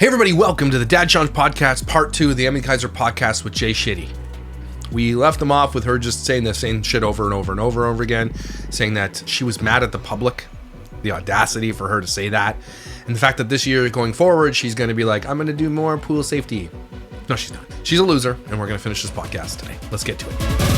Hey everybody, welcome to the Dad Challenge Podcast, part 2 of the Emilie Kiser podcast with Jay Shitty. We left them off with her just saying the same shit over and over and over and over again, saying that she was mad at the public, the audacity for her to say that, and the fact that this year going forward, she's going to be like, I'm going to do more pool safety. No, she's not. She's a loser, and we're going to finish this podcast today. Let's get to it.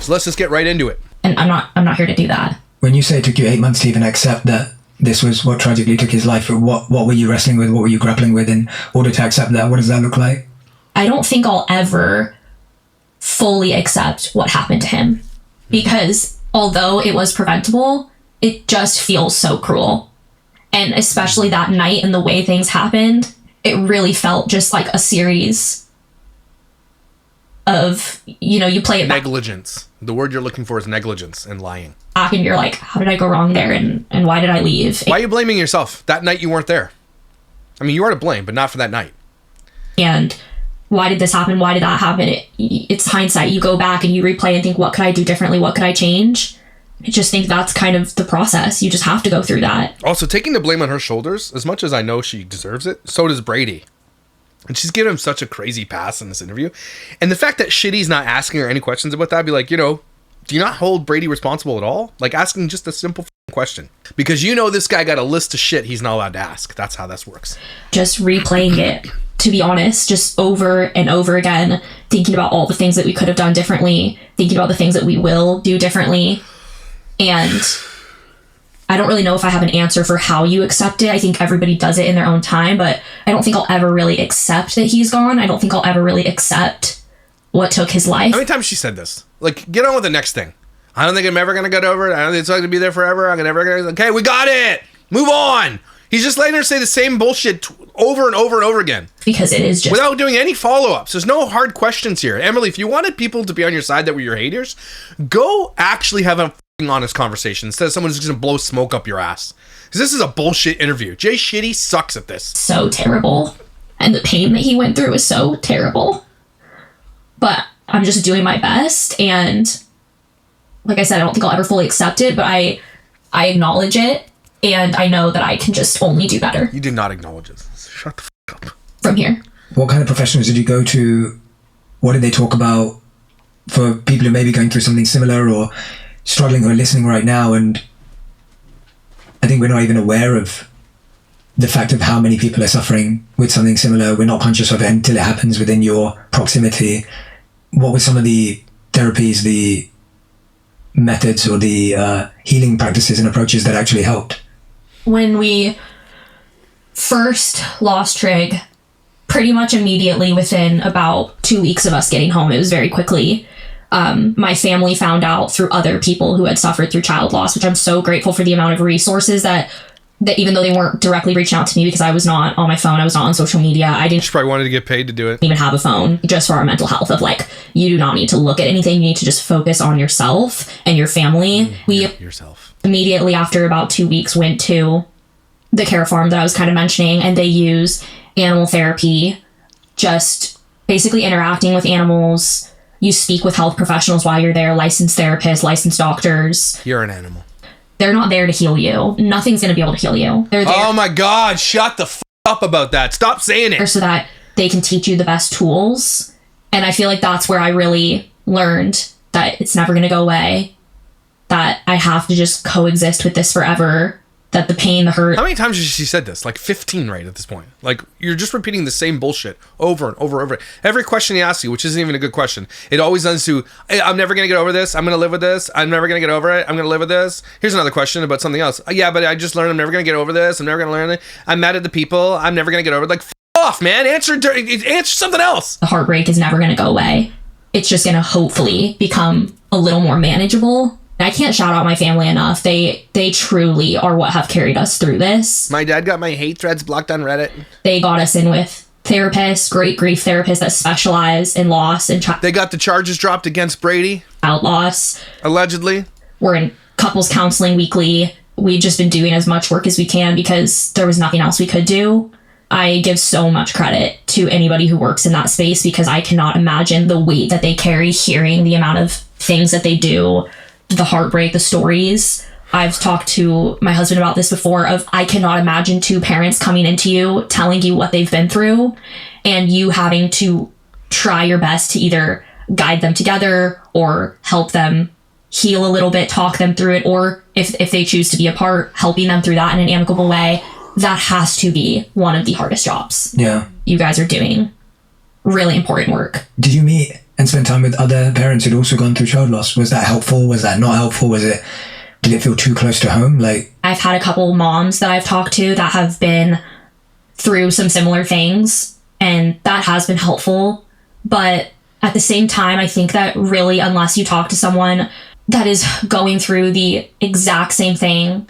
So let's just get right into it. And I'm not here to do that. When you say it took you 8 months to even accept that this was what tragically took his life, what were you wrestling with? What were you grappling with in order to accept that? What does that look like? I don't think I'll ever fully accept what happened to him, because although it was preventable, it just feels so cruel. And especially that night and the way things happened, it really felt just like a series of, you play it back. Negligence. The word you're looking for is negligence and lying. And you're like, how did I go wrong there? And why did I leave? Why are you blaming yourself? That night you weren't there. I mean, you are to blame, but not for that night. And why did this happen? Why did that happen? It's hindsight. You go back and you replay and think, what could I do differently? What could I change? I just think that's kind of the process. You just have to go through that. Also, taking the blame on her shoulders, as much as I know she deserves it, so does Brady. And she's giving him such a crazy pass in this interview. And the fact that Shitty's not asking her any questions about that, I'd be like, do you not hold Brady responsible at all? Like asking just a simple question. Because this guy got a list of shit he's not allowed to ask. That's how this works. Just replaying it, to be honest, just over and over again, thinking about all the things that we could have done differently, thinking about the things that we will do differently. And I don't really know if I have an answer for how you accept it. I think everybody does it in their own time, but I don't think I'll ever really accept that he's gone. I don't think I'll ever really accept what took his life. How many times she said this? Like, get on with the next thing. I don't think I'm ever going to get over it. I don't think it's going to be there forever. Okay, we got it. Move on. He's just letting her say the same bullshit over and over and over again. Because it is just... without doing any follow-ups. There's no hard questions here. Emilie, if you wanted people to be on your side that were your haters, go actually have a honest conversation instead of someone who's going to blow smoke up your ass. Because this is a bullshit interview. Jay Shitty sucks at this. So terrible. And the pain that he went through was so terrible. But I'm just doing my best. And like I said, I don't think I'll ever fully accept it, but I acknowledge it. And I know that I can just only do better. You did not acknowledge it. Shut the fuck up. From here. What kind of professionals did you go to? What did they talk about for people who may be going through something similar or struggling or listening right now? And I think we're not even aware of the fact of how many people are suffering with something similar. We're not conscious of it until it happens within your proximity. What were some of the therapies, the methods, or the healing practices and approaches that actually helped? When we first lost Trig, pretty much immediately within about 2 weeks of us getting home, it was very quickly. My family found out through other people who had suffered through child loss, which I'm so grateful for the amount of resources that even though they weren't directly reaching out to me because I was not on my phone, I was not on social media. I didn't She probably wanted to get paid to do it. even have a phone, just for our mental health of like, you do not need to look at anything. You need to just focus on yourself and your family. Yourself. Immediately after about 2 weeks went to the care farm that I was kind of mentioning, and they use animal therapy, just basically interacting with animals. You speak with health professionals while you're there, licensed therapists, licensed doctors. You're an animal. They're not there to heal you. Nothing's going to be able to heal you. They're there. Oh my God, shut the up about that. Stop saying it. So that they can teach you the best tools. And I feel like that's where I really learned that it's never going to go away, that I have to just coexist with this forever, that the pain, the hurt. How many times has she said this? Like 15 right at this point. Like, you're just repeating the same bullshit over and over and over. Every question he asks you, which isn't even a good question, it always ends to, hey, I'm never going to get over this. I'm going to live with this. I'm never going to get over it. I'm going to live with this. Here's another question about something else. Yeah, but I just learned I'm never going to get over this. I'm never going to learn it. I'm mad at the people. I'm never going to get over it. Like, off, man. Answer something else. The heartbreak is never going to go away. It's just going to hopefully become a little more manageable. I can't shout out my family enough. They truly are what have carried us through this. My dad got my hate threads blocked on Reddit. They got us in with therapists, great grief therapists that specialize in loss and They got the charges dropped against Brady. child loss. Allegedly. We're in couples counseling weekly. We've just been doing as much work as we can because there was nothing else we could do. I give so much credit to anybody who works in that space because I cannot imagine the weight that they carry, hearing the amount of things that they do, the heartbreak, the stories. I've talked to my husband about this before of I cannot imagine two parents coming into you, telling you what they've been through, and you having to try your best to either guide them together or help them heal a little bit, talk them through it, or if they choose to be apart, helping them through that in an amicable way. That has to be one of the hardest jobs. Yeah. You guys are doing really important work. Did you meet and spend time with other parents who'd also gone through child loss? Was that helpful? Was that not helpful? Did it feel too close to home? I've had a couple moms that I've talked to that have been through some similar things, and that has been helpful. But at the same time, I think that really, unless you talk to someone that is going through the exact same thing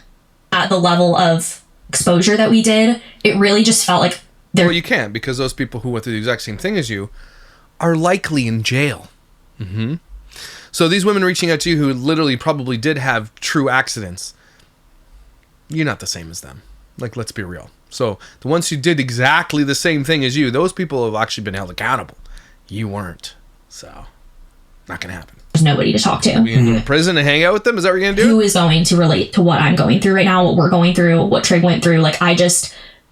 at the level of exposure that we did, it really just felt like Well, you can't, because those people who went through the exact same thing as you are likely in jail. Mm-hmm. So these women reaching out to you who literally probably did have true accidents, you're not the same as them. Let's be real. So the ones who did exactly the same thing as you, those people have actually been held accountable. You weren't. So, not going to happen. There's nobody to talk to. Are we going to go to prison and hang out with them? Is that what you're going to do? Who is going to relate to what I'm going through right now, what we're going through, what Trig went through?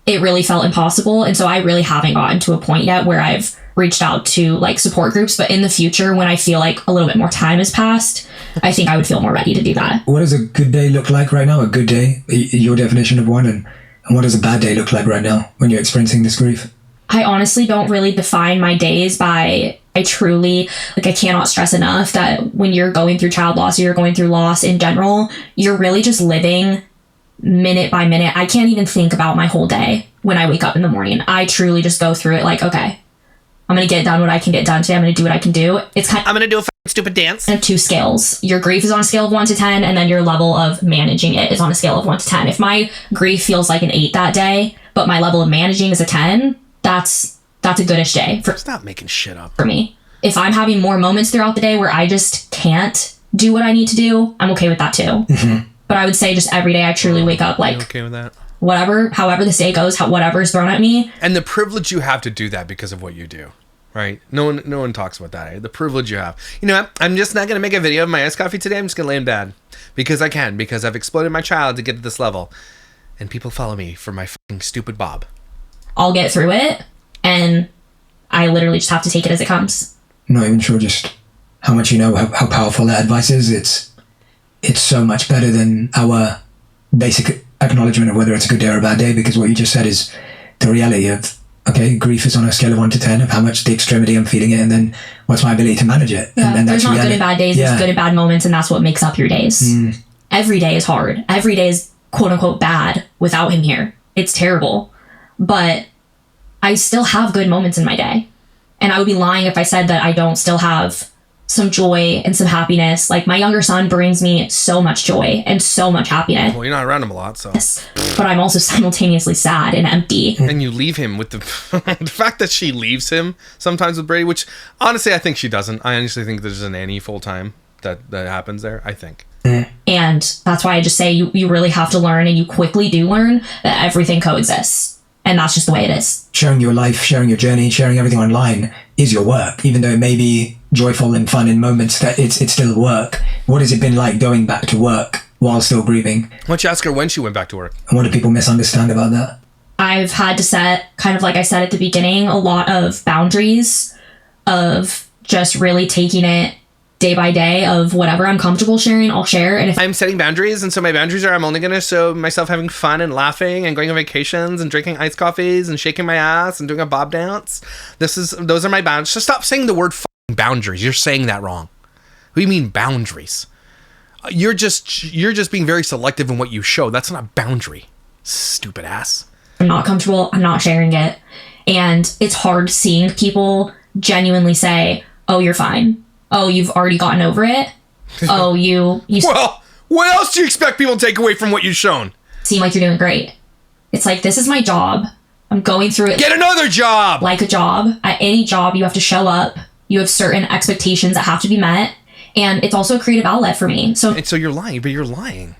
It really felt impossible. And so I really haven't gotten to a point yet where I've reached out to support groups. But in the future, when I feel like a little bit more time has passed, I think I would feel more ready to do that. What does a good day look like right now? A good day, your definition of one, and what does a bad day look like right now when you're experiencing this grief? I honestly don't really define my days by, I truly, I cannot stress enough that when you're going through child loss or you're going through loss in general, you're really just living minute by minute. I can't even think about my whole day when I wake up in the morning. I truly just go through it okay, I'm going to get done what I can get done today. I'm going to do what I can do. It's kind of, I'm going to do a stupid dance. Two scales. Your grief is on a scale of 1 to 10, and then your level of managing it is on a scale of 1 to 10. If my grief feels like an 8 that day, but my level of managing is a 10, that's a goodish day. Stop making shit up. For me. If I'm having more moments throughout the day where I just can't do what I need to do, I'm okay with that too. Mm-hmm. But I would say just every day I truly wake up okay with that? However this day goes, whatever is thrown at me. And the privilege you have to do that because of what you do, right? No one talks about that. The privilege you have. You know what? I'm just not going to make a video of my iced coffee today. I'm just going to lay in bed because I can, because I've exploded my child to get to this level. And people follow me for my fucking stupid bob. I'll get through it, and I literally just have to take it as it comes. I'm not even sure just how much you know how powerful that advice is. It's so much better than our basic acknowledgement of whether it's a good day or a bad day, because what you just said is the reality of, okay, grief is on a scale of 1 to 10 of how much the extremity I'm feeling it, and then what's my ability to manage it. Yeah, and then there's that's not good and bad days, there's good and bad moments, and that's what makes up your days. Every day is hard. Every day is quote unquote bad without him here. It's terrible. But I still have good moments in my day. And I would be lying if I said that I don't still have some joy and some happiness. My younger son brings me so much joy and so much happiness. Well, you're not around him a lot, so. But I'm also simultaneously sad and empty. And you leave him with the fact that she leaves him sometimes with Brady, which honestly I think she doesn't. I honestly think there's a nanny full time that happens there, I think. And that's why I just say you really have to learn, and you quickly do learn, that everything coexists. And that's just the way it is. Sharing your life, sharing your journey, sharing everything online is your work. Even though it may be joyful and fun in moments, that it's still work. What has it been like going back to work while still grieving? Why don't you ask her when she went back to work? And what do people misunderstand about that? I've had to set, kind of like I said at the beginning, a lot of boundaries of just really taking it day by day of whatever I'm comfortable sharing, I'll share. And if I'm setting boundaries, and so my boundaries are I'm only going to show myself having fun and laughing and going on vacations and drinking iced coffees and shaking my ass and doing a bob dance. Those are my boundaries. So stop saying the word fucking boundaries. You're saying that wrong. What do you mean boundaries? You're just being very selective in what you show. That's not a boundary. Stupid ass. I'm not comfortable, I'm not sharing it. And it's hard seeing people genuinely say, "Oh, you're fine. Oh, you've already gotten over it. Oh, you Well, what else do you expect people to take away from what you've shown? Seem like you're doing great." It's this is my job. I'm going through it. Get another job! Like a job. At any job, you have to show up. You have certain expectations that have to be met. And it's also a creative outlet for me. And so you're lying, but you're lying.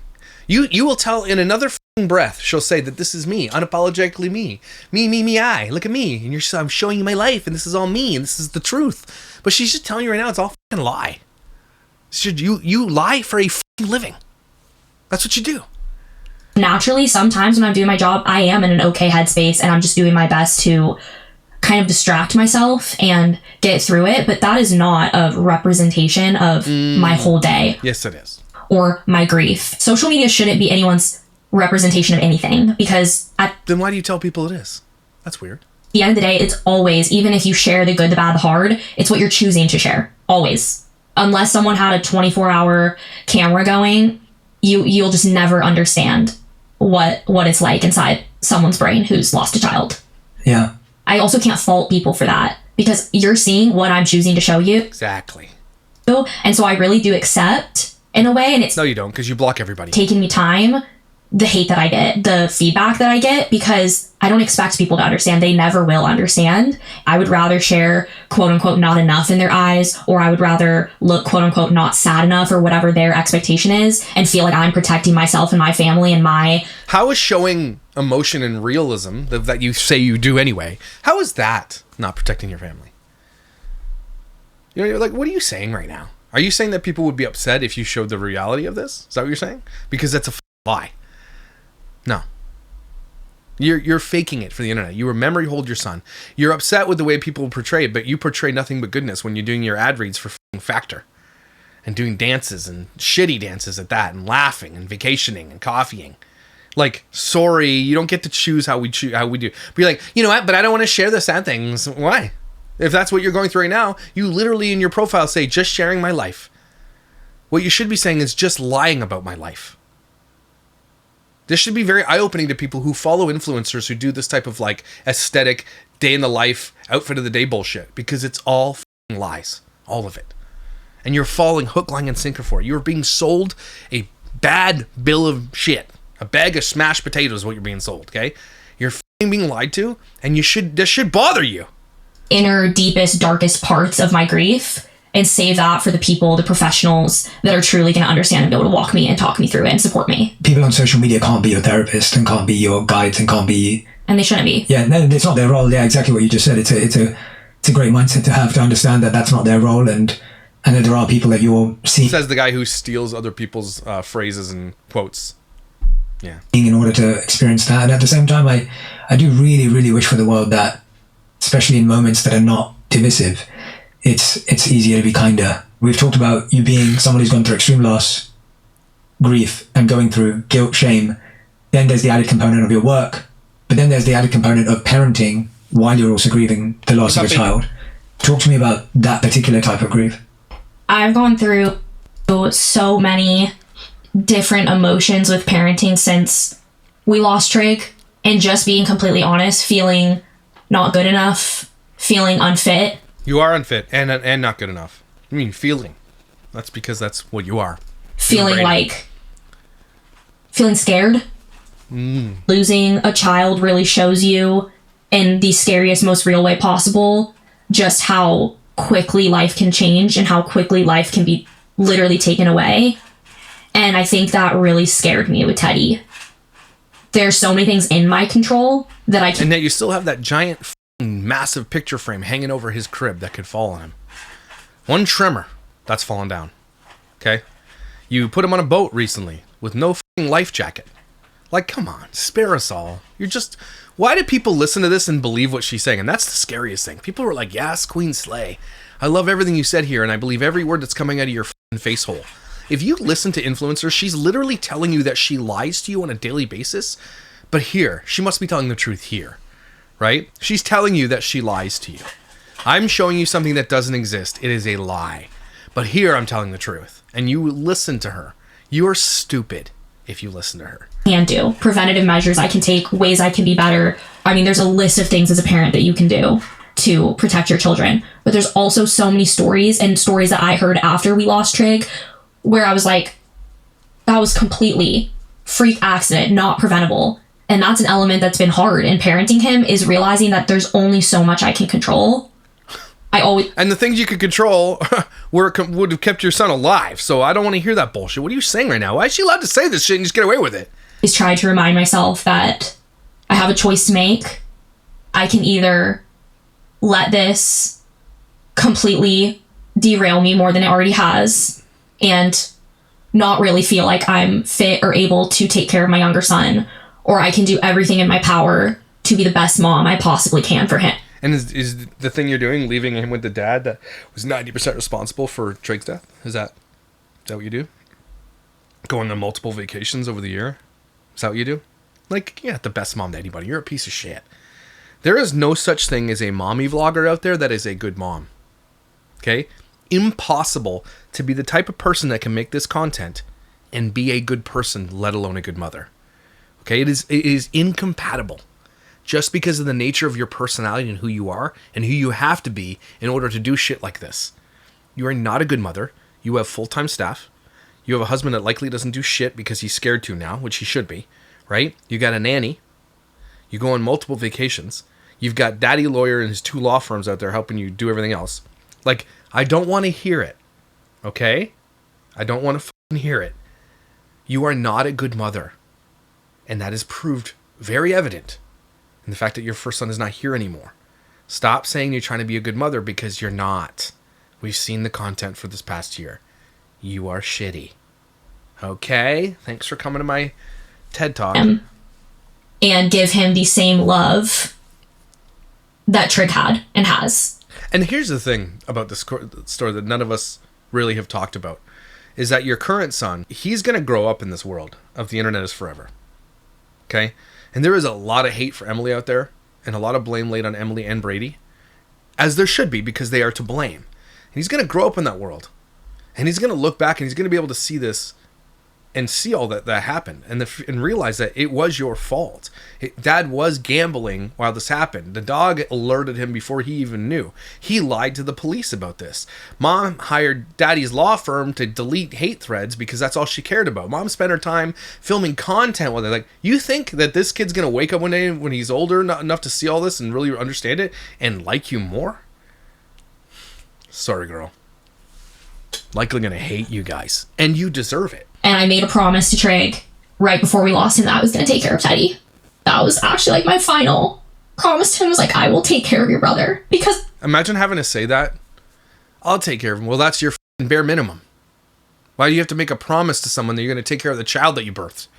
You will tell in another breath, she'll say that this is me, unapologetically me. Me, I. Look at me. And I'm showing you my life, and this is all me, and this is the truth. But she's just telling you right now, it's all fucking lie. You lie for a fucking living. That's what you do. Naturally, sometimes when I'm doing my job, I am in an okay headspace, and I'm just doing my best to kind of distract myself and get through it. But that is not a representation of my whole day. Yes, it is. Or my grief. Social media shouldn't be anyone's representation of anything, because then why do you tell people it is? That's weird. At the end of the day, it's always, even if you share the good, the bad, the hard, it's what you're choosing to share. Always. Unless someone had a 24-hour camera going, you'll just never understand what it's like inside someone's brain who's lost a child. Yeah. I also can't fault people for that, because you're seeing what I'm choosing to show you. Exactly. And so I really do accept, in a way, and it's... No, you don't, because you block everybody. ...taking me time, the hate that I get, the feedback that I get, because I don't expect people to understand. They never will understand. I would rather share, quote unquote, not enough in their eyes, or I would rather look, quote unquote, not sad enough, or whatever their expectation is, and feel like I'm protecting myself and my family and my... How is showing emotion and realism that you say you do anyway, how is that not protecting your family? You know, you're like, what are you saying right now? Are you saying that people would be upset if you showed the reality of this? Is that what you're saying? Because that's a lie. No. You're faking it for the internet. You were memory hold your son. You're upset with the way people portray it, but you portray nothing but goodness when you're doing your ad reads for Factor. And doing dances and shitty dances at that, and laughing and vacationing and coffeeing. Like, sorry, you don't get to choose how we do. But you're like, you know what? But I don't want to share the sad things. Why? If that's what you're going through right now, you literally in your profile say, just sharing my life. What you should be saying is just lying about my life. This should be very eye-opening to people who follow influencers who do this type of like aesthetic, day in the life, outfit of the day bullshit. Because it's all lies. All of it. And you're falling hook, line, and sinker for it. You're being sold a bad bill of shit. A bag of smashed potatoes is what you're being sold, okay? You're being lied to, and this should bother you. Inner, deepest, darkest parts of my grief, and save that for the people, the professionals that are truly going to understand and be able to walk me and talk me through it and support me. People on social media can't be your therapist and can't be your guides and can't be... And they shouldn't be. Yeah, no, it's not their role. Yeah, exactly what you just said. It's a great mindset to have, to understand that that's not their role, and that there are people that you're seeing... Says the guy who steals other people's phrases and quotes. Yeah. In order to experience that. And at the same time, I do really, really wish for the world that, especially in moments that are not divisive, it's easier to be kinder. We've talked about you being someone who's gone through extreme loss, grief, and going through guilt, shame. Then there's the added component of your work, but then there's the added component of parenting while you're also grieving the loss of a child. Talk to me about that particular type of grief. I've gone through so many different emotions with parenting since we lost Trig, and just being completely honest, feeling not good enough, feeling unfit. You are unfit and not good enough. I mean, feeling. That's because that's what you are. Feeling scared. Losing a child really shows you, in the scariest, most real way possible, just how quickly life can change and how quickly life can be literally taken away. And I think that really scared me with Teddy. There's so many things in my control that I can... And that you still have that giant, massive picture frame hanging over his crib that could fall on him. One trimmer, that's fallen down. Okay? You put him on a boat recently with no life jacket. Like, come on, spare us all. You're just... Why do people listen to this and believe what she's saying? And that's the scariest thing. People were like, yes, Queen Slay. I love everything you said here, and I believe every word that's coming out of your face hole. If you listen to influencers, she's literally telling you that she lies to you on a daily basis. But here, she must be telling the truth here, right? She's telling you that she lies to you. I'm showing you something that doesn't exist. It is a lie. But here, I'm telling the truth. And you listen to her. You are stupid if you listen to her. Can do. Preventative measures I can take, ways I can be better. I mean, there's a list of things as a parent that you can do to protect your children. But there's also so many stories, and stories that I heard after we lost Trig, where I was like, that was completely freak accident, not preventable. And that's an element that's been hard in parenting him, is realizing that there's only so much I can control. And the things you could control would have kept your son alive. So I don't want to hear that bullshit. What are you saying right now? Why is she allowed to say this shit and just get away with it? Is try to remind myself that I have a choice to make. I can either let this completely derail me more than it already has and not really feel like I'm fit or able to take care of my younger son, or I can do everything in my power to be the best mom I possibly can for him. And is the thing you're doing, leaving him with the dad that was 90% responsible for Drake's death? Is that what you do? Going on multiple vacations over the year? Is that what you do? Like, you're not the best mom to anybody. You're a piece of shit. There is no such thing as a mommy vlogger out there that is a good mom. Okay? Impossible to be the type of person that can make this content and be a good person, let alone a good mother. Okay? It is incompatible. Just because of the nature of your personality and who you are and who you have to be in order to do shit like this. You are not a good mother. You have full-time staff. You have a husband that likely doesn't do shit because he's scared to now, which he should be, right? You got a nanny. You go on multiple vacations. You've got daddy lawyer and his 2 law firms out there helping you do everything else. Like, I don't want to hear it, okay? I don't want to fucking hear it. You are not a good mother. And that is proved very evident. And the fact that your first son is not here anymore. Stop saying you're trying to be a good mother because you're not. We've seen the content for this past year. You are shitty. Okay? Thanks for coming to my TED Talk. And give him the same love that Trig had and has. And here's the thing about this story that none of us really have talked about. Is that your current son, he's going to grow up in this world of the internet is forever. Okay? And there is a lot of hate for Emilie out there, and a lot of blame laid on Emilie and Brady, as there should be, because they are to blame. And he's going to grow up in that world, and he's going to look back, and he's going to be able to see this, and see all that happened, and realize that it was your fault. Dad was gambling while this happened. The dog alerted him before he even knew. He lied to the police about this. Mom hired Daddy's law firm to delete hate threads because that's all she cared about. Mom spent her time filming content with it. Like, you think that this kid's gonna wake up one day when he's older enough to see all this and really understand it and like you more? Sorry, girl. Likely gonna hate you guys, and you deserve it. And I made a promise to Trig right before we lost him that I was going to take care of Teddy. That was actually like my final promise to him, was like, I will take care of your brother. Because imagine having to say that. I'll take care of him. Well, that's your bare minimum. Why do you have to make a promise to someone that you're going to take care of the child that you birthed?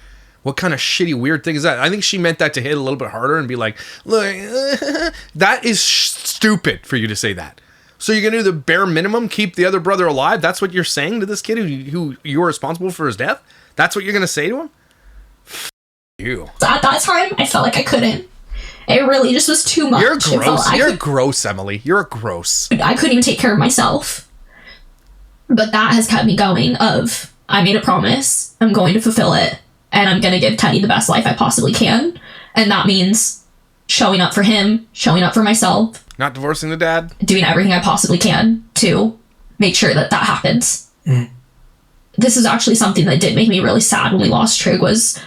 What kind of shitty, weird thing is that? I think she meant that to hit a little bit harder and be like, look, that is stupid for you to say that. So you're going to do the bare minimum, keep the other brother alive? That's what you're saying to this kid who you're responsible for his death? That's what you're going to say to him? You. At that time, I felt like I couldn't. It really just was too much. You're gross. You're gross, Emilie. You're gross. I couldn't even take care of myself. But that has kept me going of, I made a promise, I'm going to fulfill it, and I'm going to give Teddy the best life I possibly can. And that means showing up for him, showing up for myself. Not divorcing the dad. Doing everything I possibly can to make sure that happens. Mm. This is actually something that did make me really sad when we lost Trig, was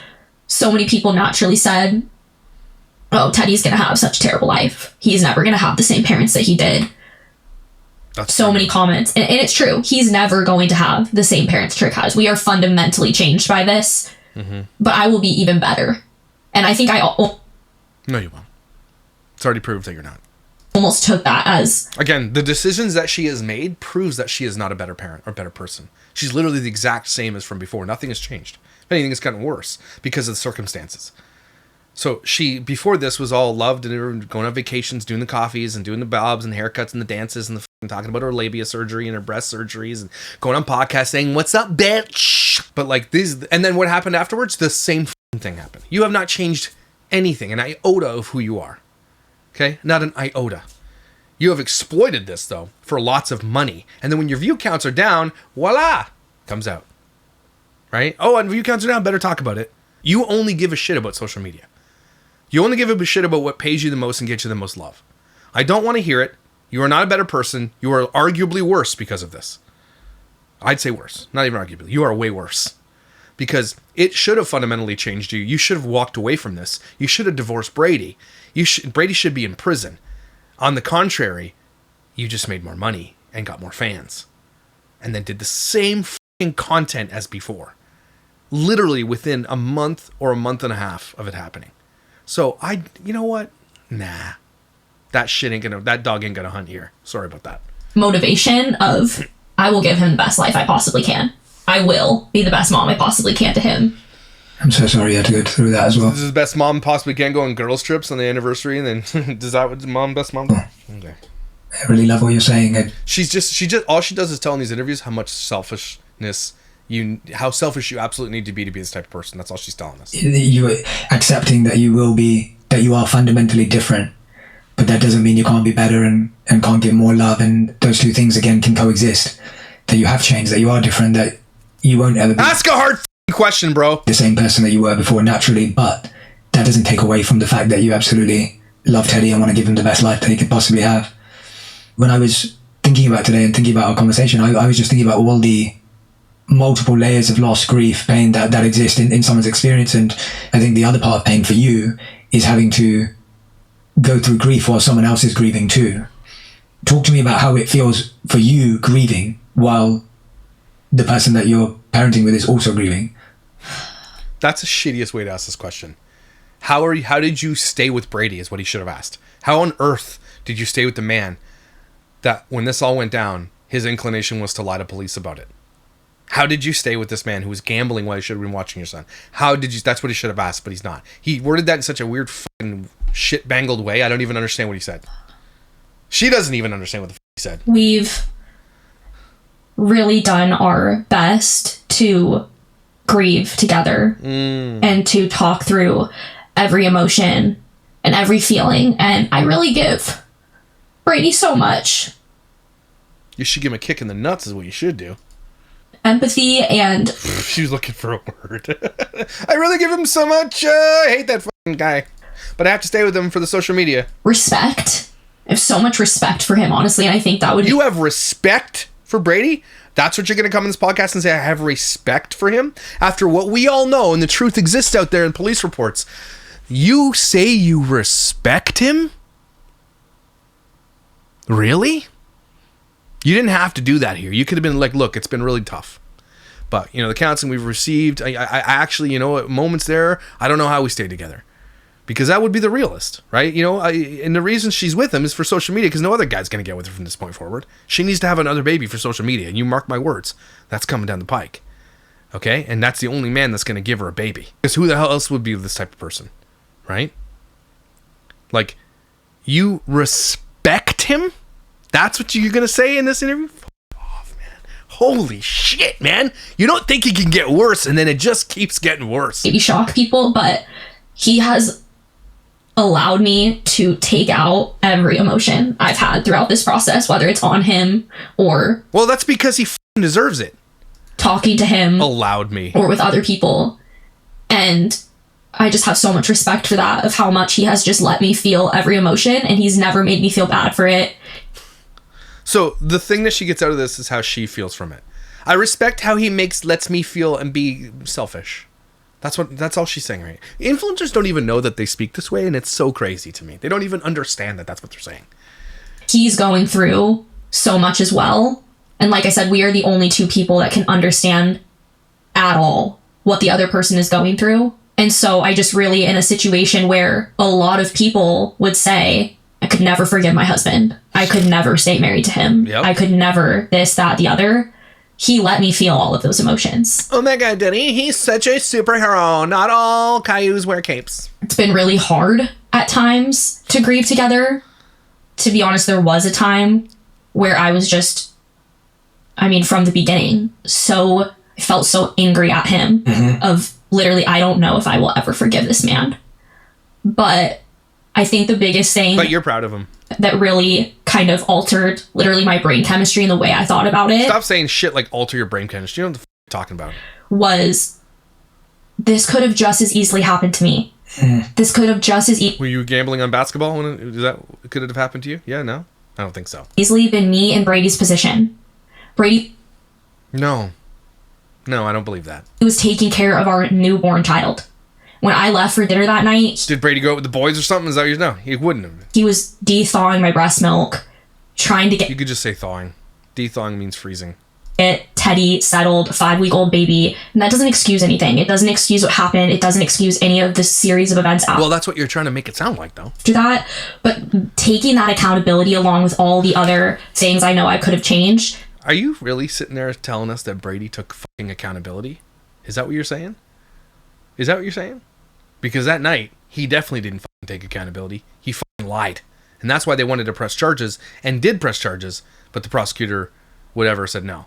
so many people naturally said, oh, Teddy's going to have such a terrible life. He's never going to have the same parents that he did. That's so true. Many comments. And it's true. He's never going to have the same parents Trig has. We are fundamentally changed by this. Mm-hmm. But I will be even better. And I think No, you won't. It's already proved that you're not. Almost took that as... Again, the decisions that she has made proves that she is not a better parent or better person. She's literally the exact same as from before. Nothing has changed. If anything, it's gotten worse because of the circumstances. So she, before this, was all loved and going on vacations, doing the coffees and doing the bobs and the haircuts and the dances and talking about her labia surgery and her breast surgeries and going on podcasts saying, what's up, bitch? But like these, and then what happened afterwards? The same thing happened. You have not changed anything, an iota of who you are. Okay? Not an iota. You have exploited this, though, for lots of money. And then when your view counts are down, voila, comes out. Right? Oh, and view counts are down, better talk about it. You only give a shit about social media. You only give a shit about what pays you the most and gets you the most love. I don't want to hear it. You are not a better person. You are arguably worse because of this. I'd say worse. Not even arguably. You are way worse. Because it should have fundamentally changed you. You should have walked away from this. You should have divorced Brady. Brady should be in prison. On the contrary, you just made more money and got more fans. and then did the same fucking content as before. Literally within a month or a month and a half of it happening. So you know what? Nah. That dog ain't gonna hunt here. Sorry about that. Motivation of, I will give him the best life I possibly can. I will be the best mom I possibly can to him. I'm so sorry you had to go through that as well. This is the best mom possibly can go on girls trips on the anniversary, and then does that what best mom do? Okay. I really love what you're saying. She just all she does is tell in these interviews how much selfishness how selfish you absolutely need to be this type of person. That's all she's telling us. You accepting that you are fundamentally different, but that doesn't mean you can't be better and can't give more love, and those two things again can coexist. That you have changed, that you are different, that you won't ever be ask a hard question, bro. The same person that you were before naturally, but that doesn't take away from the fact that you absolutely love Teddy and want to give him the best life that he could possibly have. When I was thinking about today and thinking about our conversation, I was just thinking about all the multiple layers of loss, grief, pain that exist in someone's experience. And I think the other part of pain for you is having to go through grief while someone else is grieving too. Talk to me about how it feels for you grieving while the person that you're parenting with is also grieving. That's the shittiest way to ask this question. How did you stay with Brady is what he should have asked. How on earth did you stay with the man that when this all went down, his inclination was to lie to police about it? How did you stay with this man who was gambling while you should have been watching your son? That's what he should have asked, but he's not. He worded that in such a weird fucking shit-bangled way. I don't even understand what he said. She doesn't even understand what the fuck he said. We've really done our best to grieve together and to talk through every emotion and every feeling. And I really give Brady so much. You should give him a kick in the nuts is what you should do. Empathy and... She was looking for a word. I really give him so much. I hate that fucking guy. But I have to stay with him for the social media. Respect. I have so much respect for him, honestly. And I think that would... You have respect for Brady? That's what you're going to come in this podcast and say, I have respect for him? After what we all know, and the truth exists out there in police reports, you say you respect him? Really? You didn't have to do that here. You could have been like, look, it's been really tough. But, the counseling we've received, I actually, at moments there, I don't know how we stay together. Because that would be the realist, right? And the reason she's with him is for social media, because no other guy's going to get with her from this point forward. She needs to have another baby for social media, and you mark my words, that's coming down the pike. Okay? And that's the only man that's going to give her a baby. Because who the hell else would be this type of person, right? Like, you respect him? That's what you're going to say in this interview? Fuck off, man. Holy shit, man. You don't think it can get worse, and then it just keeps getting worse. Maybe shock people, but he has allowed me to take out every emotion I've had throughout this process, whether it's on him or... Well, that's because he f***ing deserves it. Talking to him. Allowed me. Or with other people. And I just have so much respect for that, of how much he has just let me feel every emotion, and he's never made me feel bad for it. So the thing that she gets out of this is how she feels from it. I respect how he lets me feel and be selfish. That's all she's saying, right? Influencers don't even know that they speak this way, and it's so crazy to me. They don't even understand that that's what they're saying. He's going through so much as well. And like I said, we are the only two people that can understand at all what the other person is going through. And so I just really, in a situation where a lot of people would say, I could never forgive my husband. I could never stay married to him. Yep. I could never this, that, the other. He let me feel all of those emotions. Oh my God, Denny, he's such a superhero. Not all Cailloux wear capes. It's been really hard at times to grieve together. To be honest, there was a time where I was just, from the beginning, I felt so angry at him of literally, I don't know if I will ever forgive this man. But I think the biggest thing... But you're proud of him. That really kind of altered literally my brain chemistry and the way I thought about it. Stop saying shit like alter your brain chemistry. You know what the f*** you're talking about. Was this could have just as easily happened to me. This could have just as Were you gambling on basketball when could it have happened to you? Yeah, no? I don't think so. Easily been me in Brady's position. Brady... No, I don't believe that. He was taking care of our newborn child. When I left for dinner that night... Did Brady go out with the boys or something? Is that what you know? He wouldn't have. He was de-thawing my breast milk, trying to get... You could just say thawing. De-thawing means freezing. Teddy settled, 5-week-old baby, and that doesn't excuse anything. It doesn't excuse what happened. It doesn't excuse any of the series of events Well, that's what you're trying to make it sound like, though. after that. But taking that accountability along with all the other things I know I could have changed. Are you really sitting there telling us that Brady took fucking accountability? Is that what you're saying? Is that what you're saying? Because that night, he definitely didn't fucking take accountability. He fucking lied. And that's why they wanted to press charges and did press charges, but the prosecutor, whatever, said no.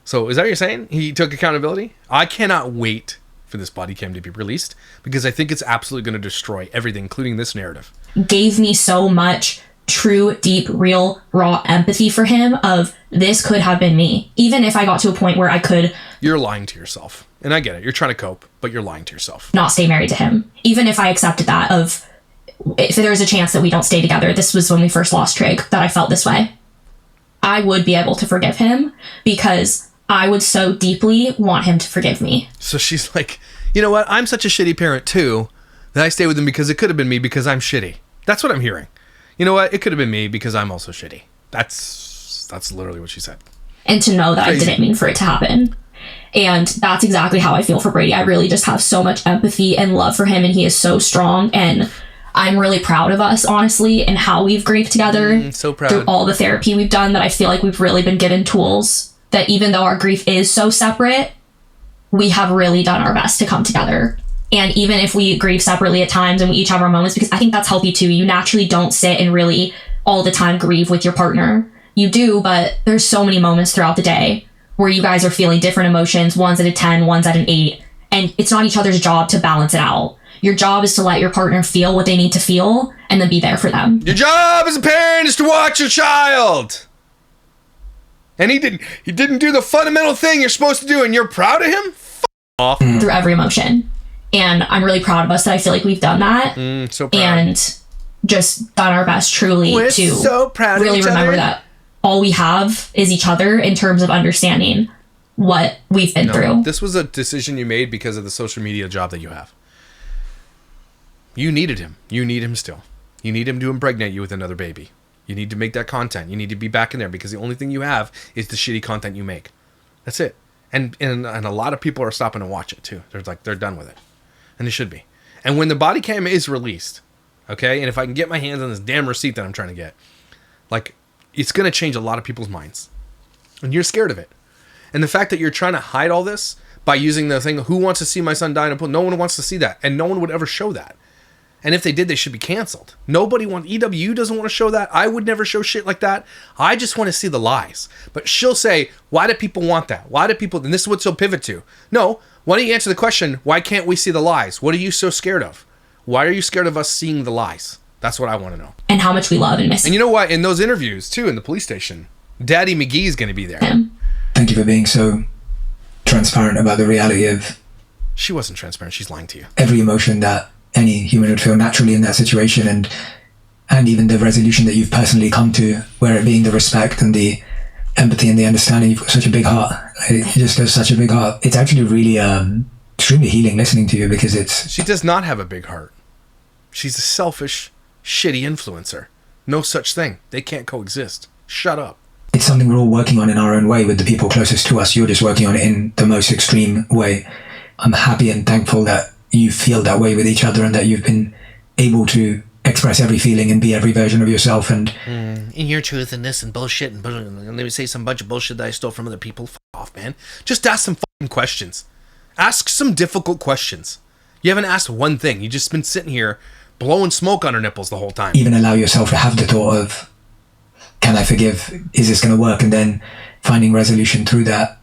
So is that what you're saying? He took accountability? I cannot wait for this body cam to be released because I think it's absolutely going to destroy everything, including this narrative. Gave me so much true, deep, real, raw empathy for him of this could have been me. Even if I got to a point where I could... You're lying to yourself. And I get it. You're trying to cope, but you're lying to yourself. Not stay married to him. Even if I accepted that of... If there was a chance that we don't stay together, this was when we first lost Trig, that I felt this way. I would be able to forgive him because I would so deeply want him to forgive me. So she's like, you know what? I'm such a shitty parent too that I stay with him because it could have been me because I'm shitty. That's what I'm hearing. You know what? It could have been me because I'm also shitty. That's literally what she said. And to know that Crazy. I didn't mean for it to happen. And that's exactly how I feel for Brady. I really just have so much empathy and love for him, and he is so strong. And I'm really proud of us, honestly, and how we've grieved together. So proud. Through all the therapy we've done, that I feel like we've really been given tools that even though our grief is so separate, we have really done our best to come together. And even if we grieve separately at times and we each have our moments, because I think that's healthy too. You naturally don't sit and really all the time grieve with your partner. You do, but there's so many moments throughout the day where you guys are feeling different emotions. One's at a 10, one's at an 8. And it's not each other's job to balance it out. Your job is to let your partner feel what they need to feel and then be there for them. Your job as a parent is to watch your child. And he didn't do the fundamental thing you're supposed to do, and you're proud of him? F off. Through every emotion. And I'm really proud of us that I feel like we've done that. So proud. And just done our best truly We're to so proud really of each remember other. that all we have is each other in terms of understanding what we've been through. This was a decision you made because of the social media job that you have. You needed him. You need him still. You need him to impregnate you with another baby. You need to make that content. You need to be back in there because the only thing you have is the shitty content you make. That's it. And a lot of people are stopping to watch it too. They're done with it. And they should be. And when the body cam is released, okay, and if I can get my hands on this damn receipt that I'm trying to get, like, it's going to change a lot of people's minds. And you're scared of it. And the fact that you're trying to hide all this by using the thing, who wants to see my son die in a pool? No one wants to see that. And no one would ever show that. And if they did, they should be canceled. Nobody wants, EWU doesn't want to show that. I would never show shit like that. I just want to see the lies. But she'll say, why do people want that? Why do people, and this is what she'll pivot to. No, why don't you answer the question, why can't we see the lies? What are you so scared of? Why are you scared of us seeing the lies? That's what I want to know. And how much we love and miss him. And you know what? In those interviews, too, in the police station, Daddy McGee's going to be there. Thank you for being so transparent about the reality of... She wasn't transparent. She's lying to you. Every emotion that any human would feel naturally in that situation, and even the resolution that you've personally come to, where it being the respect and the empathy and the understanding. You've got such a big heart. It just goes such a big heart. It's actually really extremely healing listening to you, because it's... She does not have a big heart. She's a selfish, shitty influencer. No such thing. They can't coexist. Shut up. It's something we're all working on in our own way with the people closest to us. You're just working on it in the most extreme way. I'm happy and thankful that you feel that way with each other, and that you've been able to express every feeling and be every version of yourself. And in your truth and this and bullshit and let me say some bunch of bullshit that I stole from other people. F off, man. Just ask some fucking questions. Ask some difficult questions. You haven't asked one thing. You just been sitting here blowing smoke on her nipples the whole time. Even allow yourself to have the thought of, can I forgive? Is this going to work? And then finding resolution through that.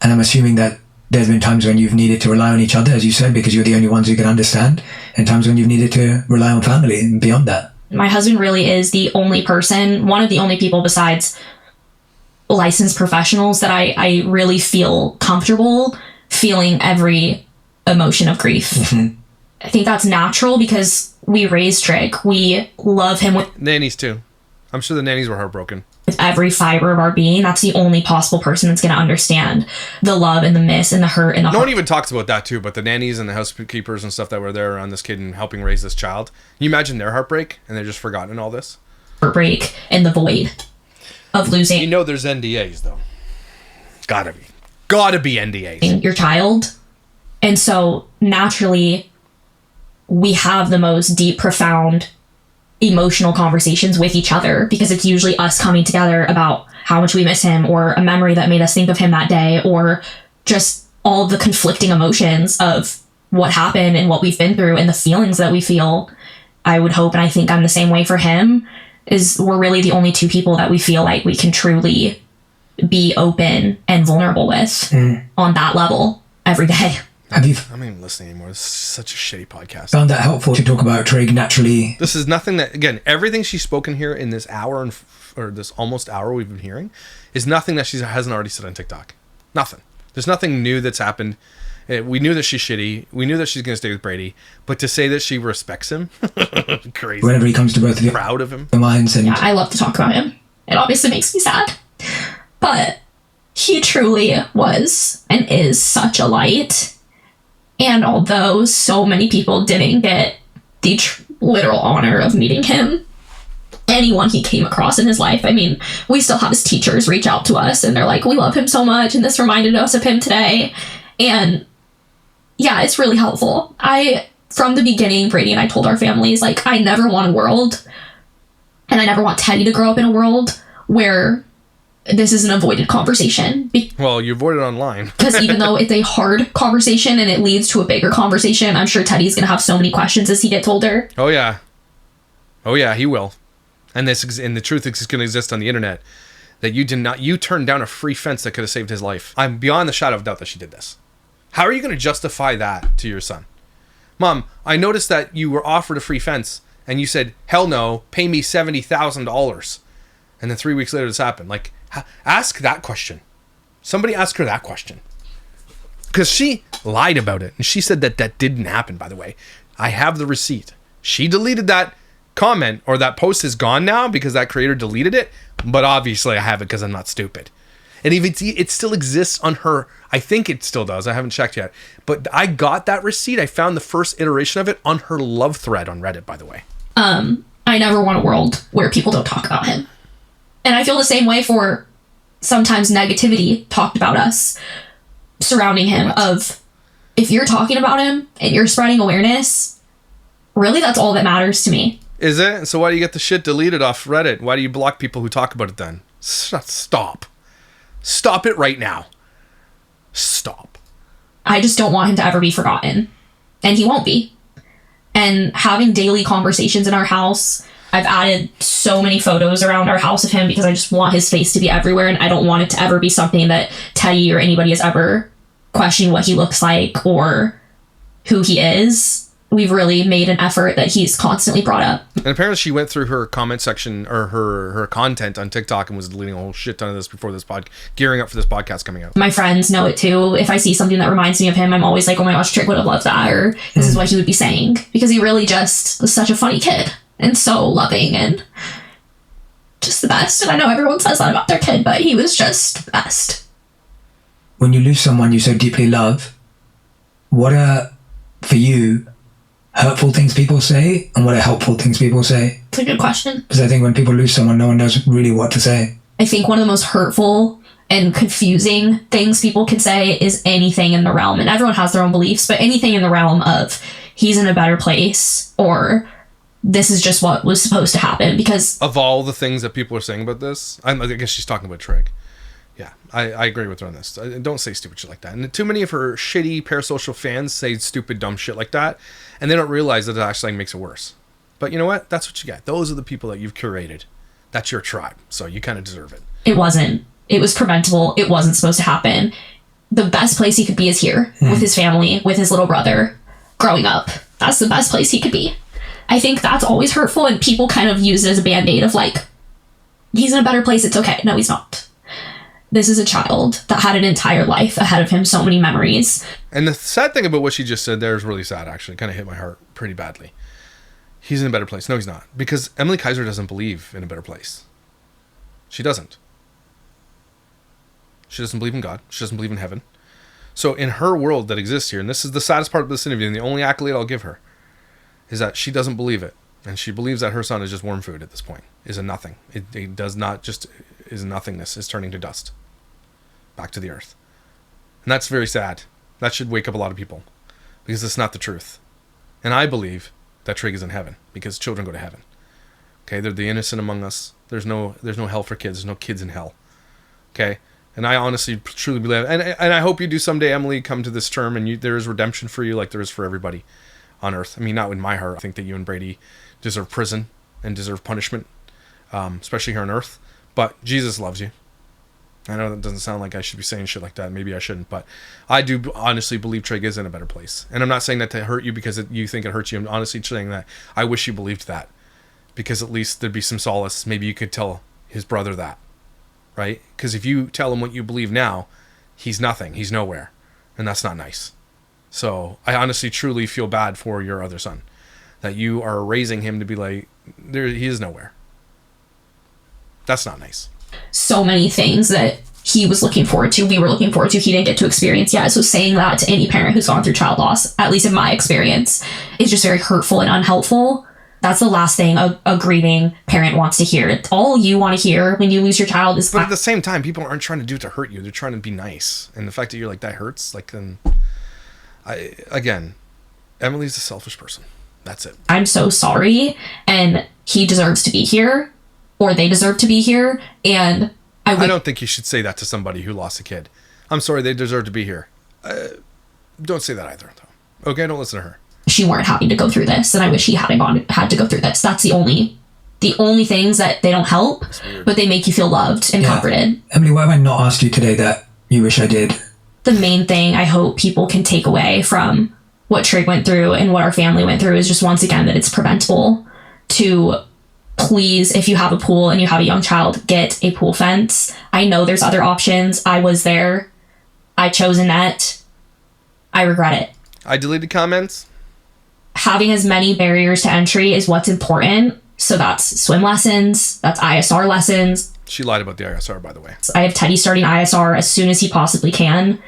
And I'm assuming that there's been times when you've needed to rely on each other, as you said, because you're the only ones who can understand, and times when you've needed to rely on family and beyond that. My husband really is the only person, one of the only people besides licensed professionals that I really feel comfortable feeling every emotion of grief. Mm-hmm. I think that's natural because we raised Trig. We love him with nannies too. I'm sure the nannies were heartbroken. With every fiber of our being. That's the only possible person that's going to understand the love and the miss and the hurt and the No one even talks about that too, but the nannies and the housekeepers and stuff that were there around this kid and helping raise this child. Can you imagine their heartbreak, and they're just forgotten all this? Heartbreak and the void of losing. You know there's NDAs though. Gotta be NDAs. Your child. And so naturally, we have the most deep, profound, emotional conversations with each other because it's usually us coming together about how much we miss him or a memory that made us think of him that day or just all of the conflicting emotions of what happened and what we've been through and the feelings that we feel. I would hope, and I think I'm the same way for him, is we're really the only two people that we feel like we can truly be open and vulnerable with on that level every day. Have you I'm not even listening anymore. This is such a shitty podcast. found that helpful to talk about Trig naturally? This is nothing that, again, everything she's spoken here in this hour or this almost hour we've been hearing is nothing that she hasn't already said on TikTok. Nothing. There's nothing new that's happened. We knew that she's shitty. We knew that she's going to stay with Brady. But to say that she respects him, crazy. Whenever he comes to both of you, Proud of him. your minds and Yeah, I love to talk about him. It obviously makes me sad. But he truly was and is such a light. And although so many people didn't get the literal honor of meeting him, anyone he came across in his life, I mean, we still have his teachers reach out to us and they're like, we love him so much and this reminded us of him today. And yeah, it's really helpful. From the beginning, Brady and I told our families, like, I never want a world, and I never want Teddy to grow up in a world where this is an avoided conversation. Well, you avoid it online. Because even though it's a hard conversation and it leads to a bigger conversation, I'm sure Teddy's going to have so many questions as he gets older. Oh, yeah. Oh, yeah, he will. And the truth is going to exist on the internet that you turned down a free fence that could have saved his life. I'm beyond the shadow of doubt that she did this. How are you going to justify that to your son? Mom, I noticed that you were offered a free fence and you said, hell no, pay me $70,000. And then 3 weeks later this happened. Like, ask that question. Somebody ask her that question. Because she lied about it. And she said that didn't happen, by the way. I have the receipt. She deleted that comment, or that post is gone now because that creator deleted it. But obviously I have it because I'm not stupid. And if it still exists on her, I think it still does. I haven't checked yet. But I got that receipt. I found the first iteration of it on her love thread on Reddit, by the way. I never want a world where people don't talk about him. And I feel the same way for sometimes negativity talked about us surrounding him. Of if you're talking about him and you're spreading awareness, really that's all that matters to me. Is it? So why do you get the shit deleted off Reddit? Why do you block people who talk about it then? Stop. Stop it right now. Stop. I just don't want him to ever be forgotten. And he won't be. And having daily conversations in our house, I've added so many photos around our house of him because I just want his face to be everywhere, and I don't want it to ever be something that Teddy or anybody has ever questioned what he looks like or who he is. We've really made an effort that he's constantly brought up. And apparently she went through her comment section or her content on TikTok and was deleting a whole shit ton of this before this gearing up for this podcast coming out. My friends know it too. If I see something that reminds me of him, I'm always like, oh my gosh, Trick would have loved that, or this is what he would be saying. Because he really just was such a funny kid and so loving and just the best. And I know everyone says that about their kid, but he was just the best. When you lose someone you so deeply love, what are, for you, hurtful things people say and what are helpful things people say? It's a good question. Because I think when people lose someone, no one knows really what to say. I think one of the most hurtful and confusing things people can say is anything in the realm, and everyone has their own beliefs, but anything in the realm of he's in a better place or this is just what was supposed to happen. Because of all the things that people are saying about this, I guess she's talking about Trig. Yeah, I agree with her on this. Don't say stupid shit like that. And too many of her shitty parasocial fans say stupid, dumb shit like that, and they don't realize that it actually makes it worse. But you know what? That's what you get. Those are the people that you've curated. That's your tribe, so you kind of deserve it. It wasn't. It was preventable. It wasn't supposed to happen. The best place he could be is here, with his family, with his little brother, growing up. That's the best place he could be. I think that's always hurtful, and people kind of use it as a band-aid of like, he's in a better place, it's okay. No, he's not. This is a child that had an entire life ahead of him, so many memories. And the sad thing about what she just said there is really sad, actually. It kind of hit my heart pretty badly. He's in a better place. No, he's not. Because Emilie Kiser doesn't believe in a better place. She doesn't. She doesn't believe in God. She doesn't believe in heaven. So in her world that exists here, and this is the saddest part of this interview, and the only accolade I'll give her, is that she doesn't believe it. And she believes that her son is just worm food at this point. Is a nothing. It does not just is nothingness. Is turning to dust. back to the earth. And that's very sad. That should wake up a lot of people, because it's not the truth. And I believe that Trig is in heaven, because children go to heaven. Okay, they're the innocent among us. There's no hell for kids. There's no kids in hell. Okay, and I honestly, truly believe, and I hope you do someday, Emily, come to this term, and there is redemption for you, like there is for everybody on earth. I mean, not in my heart. I think that you and Brady deserve prison and deserve punishment, especially here on earth. But Jesus loves you. I know that doesn't sound like I should be saying shit like that. Maybe I shouldn't, but I do honestly believe Trig is in a better place. And I'm not saying that to hurt you because you think it hurts you. I'm honestly saying that I wish you believed that, because at least there'd be some solace. Maybe you could tell his brother that, right? Because if you tell him what you believe now, he's nothing. He's nowhere. And that's not nice. So I honestly, truly feel bad for your other son, that you are raising him to be like, he is nowhere. That's not nice. So many things that he was looking forward to, we were looking forward to, he didn't get to experience yet. So saying that to any parent who's gone through child loss, at least in my experience, is just very hurtful and unhelpful. That's the last thing a grieving parent wants to hear. All you want to hear when you lose your child is... But at the same time, people aren't trying to do it to hurt you. They're trying to be nice. And the fact that you're like, that hurts, like, then... Again, Emily's a selfish person. That's it. I'm so sorry, and he deserves to be here, or they deserve to be here, and I don't think you should say that to somebody who lost a kid. I'm sorry, they deserve to be here. Don't say that either, though. Okay, don't listen to her. She weren't happy to go through this, and I wish he had to go through this. That's the only things that they don't help, but they make you feel loved and comforted. Emily, why have I not asked you today that you wish I did? The main thing I hope people can take away from what Trig went through and what our family went through is just, once again, that it's preventable. To please, if you have a pool and you have a young child, get a pool fence. I know there's other options. I was there. I chose a net. I regret it. I deleted comments. Having as many barriers to entry is what's important. So that's swim lessons, that's ISR lessons. She lied about the ISR, by the way. I have Teddy starting ISR as soon as he possibly can.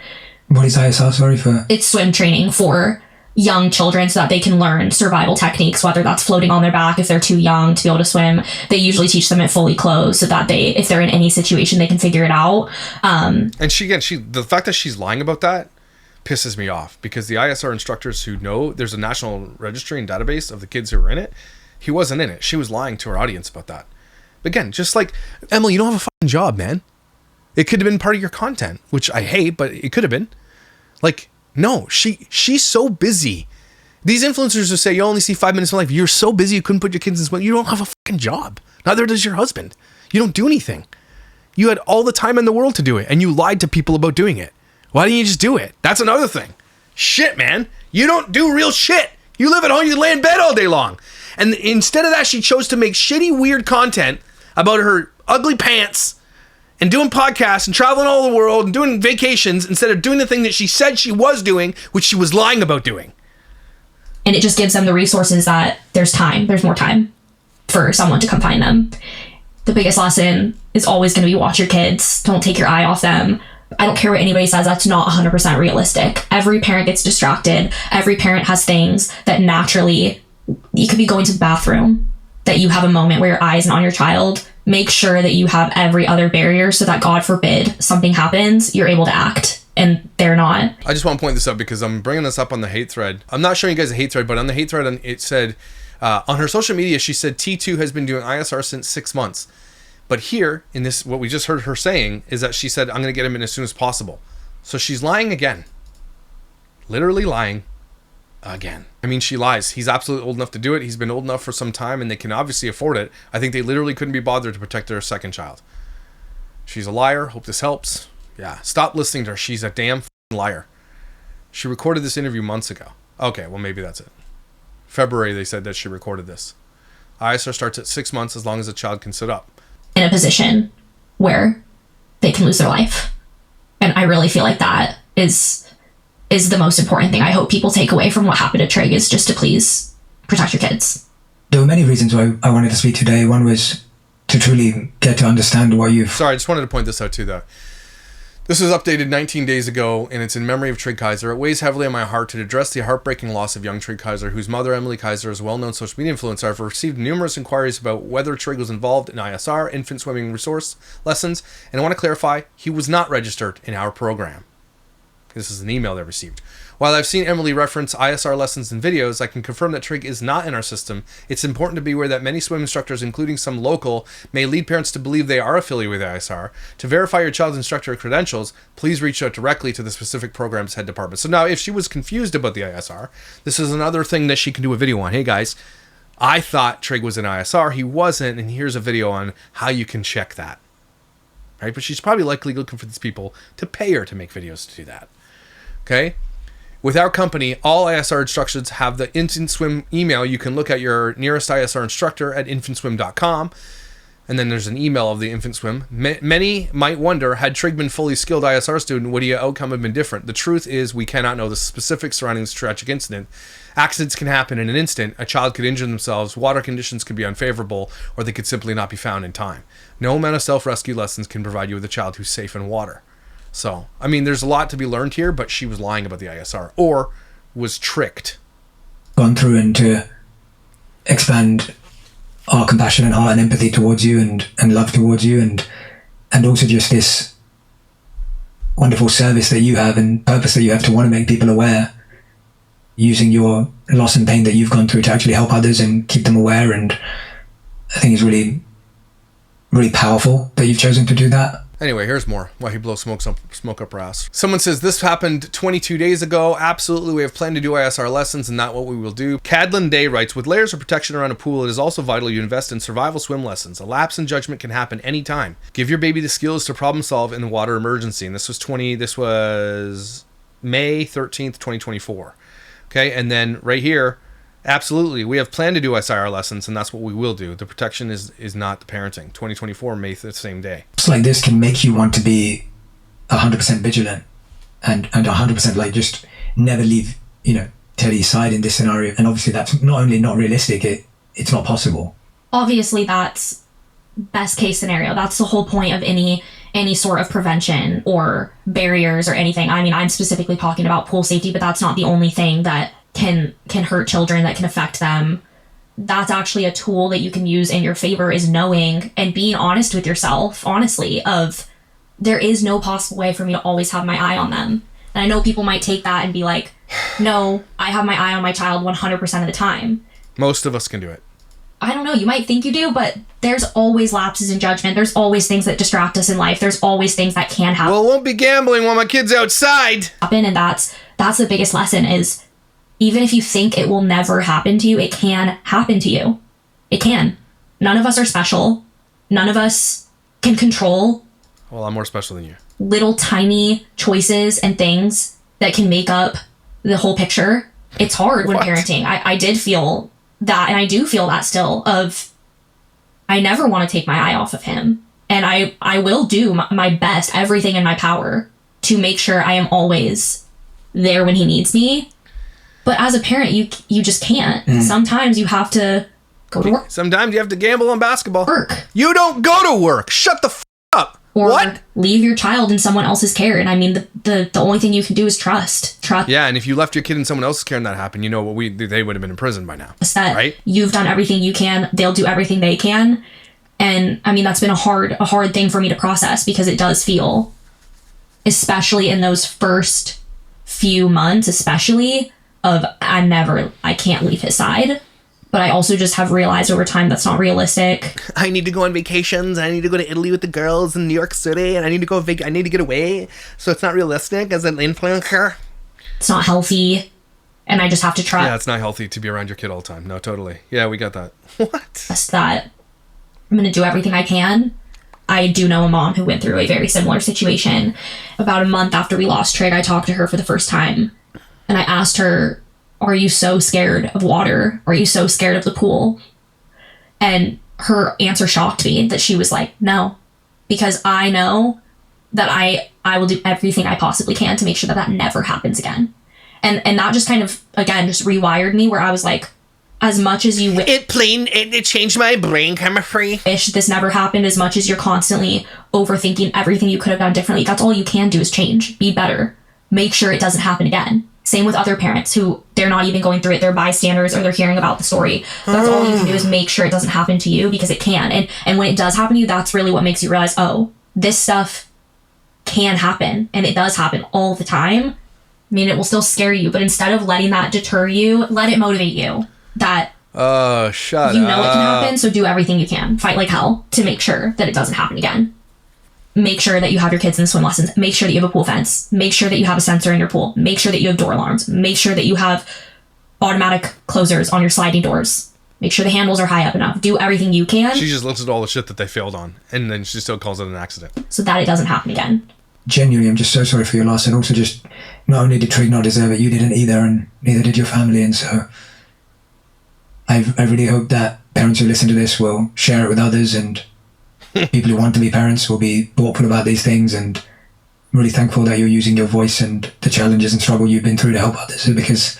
What is ISR? Sorry for... It's swim training for young children so that they can learn survival techniques, whether that's floating on their back if they're too young to be able to swim. They usually teach them it fully clothed so that if they're in any situation, they can figure it out. And the fact that she's lying about that pisses me off, because the ISR instructors who know, there's a national registry and database of the kids who were in it. He wasn't in it. She was lying to her audience about that. Again, just like, Emily, you don't have a fucking job, man. It could have been part of your content, which I hate, but it could have been. Like, no, she's so busy. These influencers who say you only see 5 minutes of life, you're so busy you couldn't put your kids in swim. You don't have a fucking job. Neither does your husband. You don't do anything. You had all the time in the world to do it, and you lied to people about doing it. Why didn't you just do it? That's another thing. Shit, man. You don't do real shit. You live at home, you lay in bed all day long. And instead of that, she chose to make shitty, weird content about her ugly pants and doing podcasts and traveling all the world and doing vacations instead of doing the thing that she said she was doing, which she was lying about doing. And it just gives them the resources that there's more time for someone to come find them. The biggest lesson is always going to be watch your kids. Don't take your eye off them. I don't care what anybody says, that's not 100% realistic. Every parent gets distracted. Every parent has things that naturally, you could be going to the bathroom, that you have a moment where your eye isn't on your child. Make sure that you have every other barrier so that, God forbid, something happens, you're able to act. And they're not. I just want to point this out because I'm bringing this up on the hate thread. I'm not showing you guys a hate thread, but on the hate thread, it said, on her social media, she said T2 has been doing ISR since 6 months. But here, in this, what we just heard her saying is that she said, I'm going to get him in as soon as possible. So she's lying again. Literally lying again. I mean, she lies. He's absolutely old enough to do it. He's been old enough for some time, and they can obviously afford it. I think they literally couldn't be bothered to protect their second child. She's a liar. Hope this helps. Yeah, stop listening to her. She's a damn liar. She recorded this interview months ago. Okay, well, maybe that's it. February, they said that she recorded this. ISR starts at 6 months as long as the child can sit up. In a position where they can lose their life. And I really feel like that is the most important thing I hope people take away from what happened to Trig, is just to please protect your kids. There were many reasons why I wanted to speak today. One was to truly get to understand what you've... Sorry, I just wanted to point this out too, though. This was updated 19 days ago, and it's in memory of Trig Kiser. It weighs heavily on my heart to address the heartbreaking loss of young Trig Kiser, whose mother, Emilie Kiser, is a well-known social media influencer. I've received numerous inquiries about whether Trig was involved in ISR, infant swimming resource lessons, and I want to clarify, he was not registered in our program. This is an email they received. While I've seen Emilie reference ISR lessons in videos, I can confirm that Trig is not in our system. It's important to be aware that many swim instructors, including some local, may lead parents to believe they are affiliated with ISR. To verify your child's instructor credentials, please reach out directly to the specific program's head department. So now, if she was confused about the ISR, this is another thing that she can do a video on. Hey guys, I thought Trig was in ISR. He wasn't, and here's a video on how you can check that. Right? But she's probably likely looking for these people to pay her to make videos to do that. Okay? With our company, all ISR instructions have the Infant Swim email. You can look at your nearest ISR instructor at infantswim.com. And then there's an email of the Infant Swim. Many might wonder, had Trig been fully skilled ISR student, would the outcome have been different? The truth is we cannot know the specifics surrounding this tragic incident. Accidents can happen in an instant. A child could injure themselves, water conditions could be unfavorable, or they could simply not be found in time. No amount of self-rescue lessons can provide you with a child who's safe in water. So, I mean, there's a lot to be learned here, but she was lying about the ISR, or was tricked. Gone through and to expand our compassion and heart and empathy towards you and love towards you and also just this wonderful service that you have and purpose that you have to want to make people aware, using your loss and pain that you've gone through to actually help others and keep them aware. And I think it's really, really powerful that you've chosen to do that. Anyway, here's more. Why he blows smoke up her ass. Someone says, this happened 22 days ago. Absolutely, we have planned to do ISR lessons and not what we will do. Cadlin Day writes, with layers of protection around a pool, it is also vital you invest in survival swim lessons. A lapse in judgment can happen anytime. Give your baby the skills to problem solve in the water emergency. And this was May 13th, 2024. Okay, and then right here, absolutely, we have planned to do ISR lessons, and that's what we will do. The protection is not the parenting. 2024, May the same day. It's like this can make you want to be 100% vigilant and 100% like just never leave, Teddy's side in this scenario. And obviously that's not only not realistic, it's not possible. Obviously that's best case scenario. That's the whole point of any sort of prevention or barriers or anything. I mean, I'm specifically talking about pool safety, but that's not the only thing that can hurt children, that can affect them. That's actually a tool that you can use in your favor, is knowing and being honest with yourself, honestly, of there is no possible way for me to always have my eye on them. And I know people might take that and be like, no, I have my eye on my child 100% of the time. Most of us can do it. I don't know, you might think you do, but there's always lapses in judgment. There's always things that distract us in life. There's always things that can happen. Well, I won't be gambling while my kid's outside. And that's the biggest lesson is, even if you think it will never happen to you, it can happen to you. It can. None of us are special. None of us can control. Well, I'm more special than you. Little tiny choices and things that can make up the whole picture. It's hard when parenting. I did feel that, and I do feel that still, of I never want to take my eye off of him. And I will do my best, everything in my power, to make sure I am always there when he needs me. But as a parent, you just can't. Sometimes you have to go to work. Sometimes you have to gamble on basketball. Work. You don't go to work. Shut the up. Or what? Leave your child in someone else's care. And I mean, the only thing you can do is trust. Yeah, and if you left your kid in someone else's care and that happened, they would have been in prison by now. That right? You've done everything you can. They'll do everything they can. And I mean, that's been a hard thing for me to process, because it does feel, especially in those first few months, especially, of I can't leave his side. But I also just have realized over time that's not realistic. I need to go on vacations. I need to go to Italy with the girls in New York City, and I need to I need to get away. So it's not realistic as an influencer. It's not healthy, and I just have to try. Yeah, it's not healthy to be around your kid all the time. No, totally. Yeah, we got that. What? Just that I'm going to do everything I can. I do know a mom who went through a very similar situation. About a month after we lost Trig, I talked to her for the first time. And I asked her, are you so scared of water? Are you so scared of the pool? And her answer shocked me, that she was like, no, because I know that I will do everything I possibly can to make sure that never happens again. And that just kind of, again, just rewired me, where I was like, as much as you It changed my brain chemistry. wish this never happened, as much as you're constantly overthinking everything you could have done differently, that's all you can do is change, be better, make sure it doesn't happen again. Same with other parents who they're not even going through it, they're bystanders or they're hearing about the story. That's all you can do is make sure it doesn't happen to you, because it can. And when it does happen to you, that's really what makes you realize, oh, this stuff can happen, and it does happen all the time. I mean, it will still scare you, but instead of letting that deter you, let it motivate you. That shut you know up. it can happen, so do everything you can. Fight like hell to make sure that it doesn't happen again. Make sure that you have your kids in swim lessons. Make sure that you have a pool fence. Make sure that you have a sensor in your pool. Make sure that you have door alarms. Make sure that you have automatic closers on your sliding doors. Make sure the handles are high up enough. Do everything you can. She just looks at all the shit that they failed on, and then she still calls it an accident. So that it doesn't happen again. Genuinely, I'm just so sorry for your loss, and also just not only did Trig not deserve it, you didn't either, and neither did your family. And so I really hope that parents who listen to this will share it with others, and people who want to be parents will be thoughtful about these things. And I'm really thankful that you're using your voice and the challenges and struggle you've been through to help others, because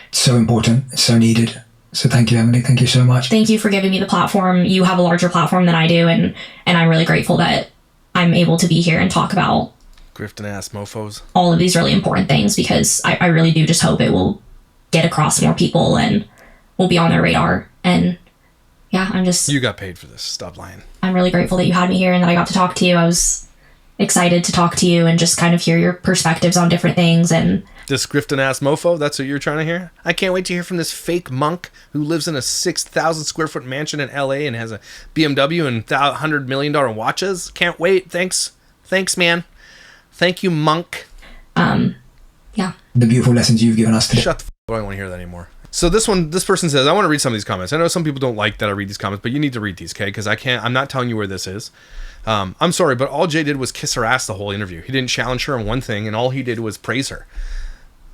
it's so important, it's so needed. So thank you, Emilie. Thank you so much. Thank you for giving me the platform. You have a larger platform than I do, and I'm really grateful that I'm able to be here and talk about Grifting ass mofos. all of these really important things, because I really do just hope it will get across more people and will be on their radar. And yeah, You got paid for this. Stop lying. I'm really grateful that you had me here and that I got to talk to you. I was excited to talk to you and just kind of hear your perspectives on different things. And This grifting ass mofo, that's what you're trying to hear? I can't wait to hear from this fake monk who lives in a 6,000 square foot mansion in LA and has a BMW and $100 million watches. Can't wait. Thanks, man. Thank you, monk. yeah. The beautiful lessons you've given us today. Shut the f***. I don't want to hear that anymore. So this person says, I want to read some of these comments. I know some people don't like that I read these comments, but you need to read these, okay? Because I'm not telling you where this is. I'm sorry, but all Jay did was kiss her ass the whole interview. He didn't challenge her on one thing, and all he did was praise her.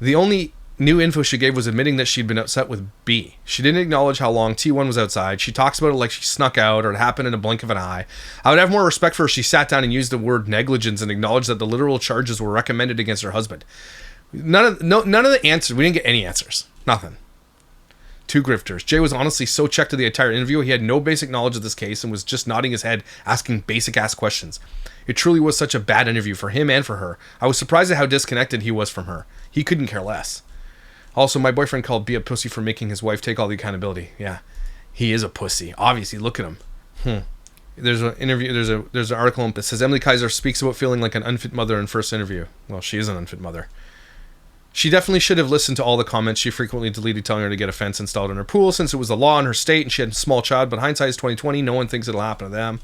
The only new info she gave was admitting that she'd been upset with B. She didn't acknowledge how long T1 was outside. She talks about it like she snuck out or it happened in a blink of an eye. I would have more respect for her if she sat down and used the word negligence and acknowledged that the literal charges were recommended against her husband. None of the answers. We didn't get any answers. Nothing. Two grifters. Jay was honestly so checked to the entire interview, he had no basic knowledge of this case and was just nodding his head, asking basic-ass questions. It truly was such a bad interview for him and for her. I was surprised at how disconnected he was from her. He couldn't care less. Also, my boyfriend called B a pussy for making his wife take all the accountability. Yeah, he is a pussy. Obviously, look at him. There's an interview. There's an article that says Emilie Kiser speaks about feeling like an unfit mother in first interview. Well, she is an unfit mother. She definitely should have listened to all the comments she frequently deleted telling her to get a fence installed in her pool since it was the law in her state and she had a small child, but hindsight is 2020, no one thinks it'll happen to them.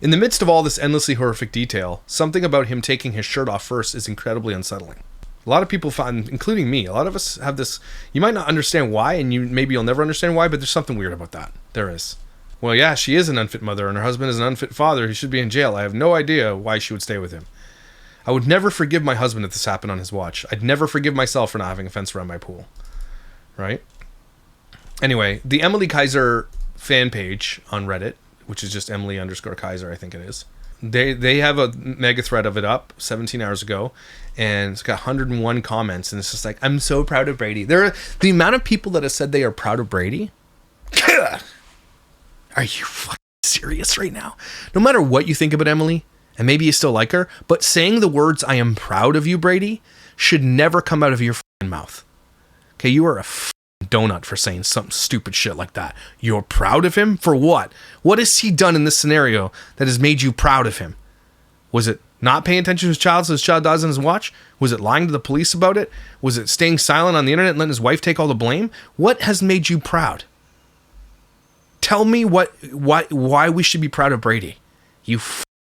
In the midst of all this endlessly horrific detail, something about him taking his shirt off first is incredibly unsettling. A lot of people find, including me, a lot of us have this, you might not understand why, and maybe you'll never understand why, but there's something weird about that. There is. Well, yeah, she is an unfit mother and her husband is an unfit father. He should be in jail. I have no idea why she would stay with him. I would never forgive my husband if this happened on his watch. I'd never forgive myself for not having a fence around my pool. Right? Anyway, the Emilie Kiser fan page on Reddit, which is just Emilie_Kiser, I think it is. They have a mega thread of it up 17 hours ago, and it's got 101 comments, and it's just like, I'm so proud of Brady. The amount of people that have said they are proud of Brady. Are you fucking serious right now? No matter what you think about Emilie, and maybe you still like her, but saying the words, I am proud of you, Brady, should never come out of your fucking mouth. Okay, you are a fucking donut for saying some stupid shit like that. You're proud of him? For what? What has he done in this scenario that has made you proud of him? Was it not paying attention to his child so his child dies on his watch? Was it lying to the police about it? Was it staying silent on the internet and letting his wife take all the blame? What has made you proud? Tell me why we should be proud of Brady. You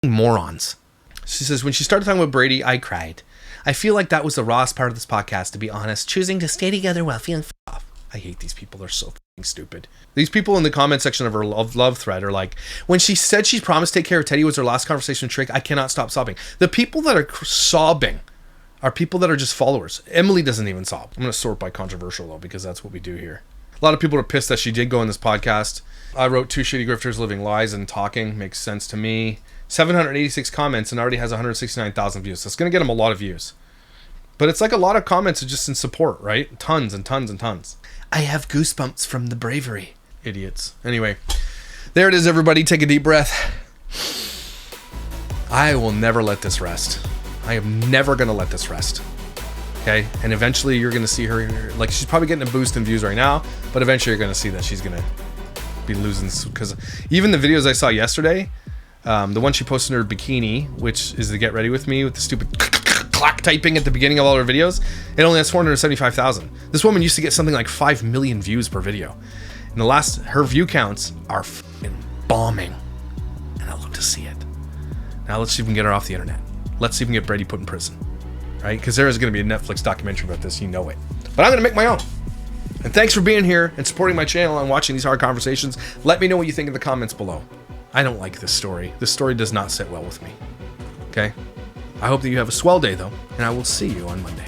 morons. She says, when she started talking about Brady, I cried. I feel like that was the rawest part of this podcast, to be honest. Choosing to stay together while feeling off. I hate these people. They're so stupid. These people in the comment section of her love thread are like, when she said she promised to take care of Teddy was her last conversation with Trick, I cannot stop sobbing. The people that are sobbing are people that are just followers. Emilie doesn't even sob. I'm going to sort by controversial though, because that's what we do here. A lot of people are pissed that she did go on this podcast. I wrote two shitty grifters living lies and talking. Makes sense to me. 786 comments and already has 169,000 views. So it's going to get him a lot of views. But it's like a lot of comments are just in support, right? Tons and tons and tons. I have goosebumps from the bravery. Idiots. Anyway, there it is, everybody. Take a deep breath. I will never let this rest. I am never going to let this rest. Okay? And eventually you're going to see her, like, she's probably getting a boost in views right now, but eventually you're going to see that she's going to be losing, because even the videos I saw yesterday, the one she posted in her bikini, which is the get ready with me with the stupid clock typing at the beginning of all her videos, it only has 475,000. This woman used to get something like 5 million views per video. And her view counts are fucking bombing. And I love to see it. Now let's see if we can get her off the internet. Let's see if we can get Brady put in prison. Right? Because there is going to be a Netflix documentary about this, you know it. But I'm going to make my own. And thanks for being here and supporting my channel and watching these hard conversations. Let me know what you think in the comments below. I don't like this story. This story does not sit well with me. Okay? I hope that you have a swell day, though, and I will see you on Monday.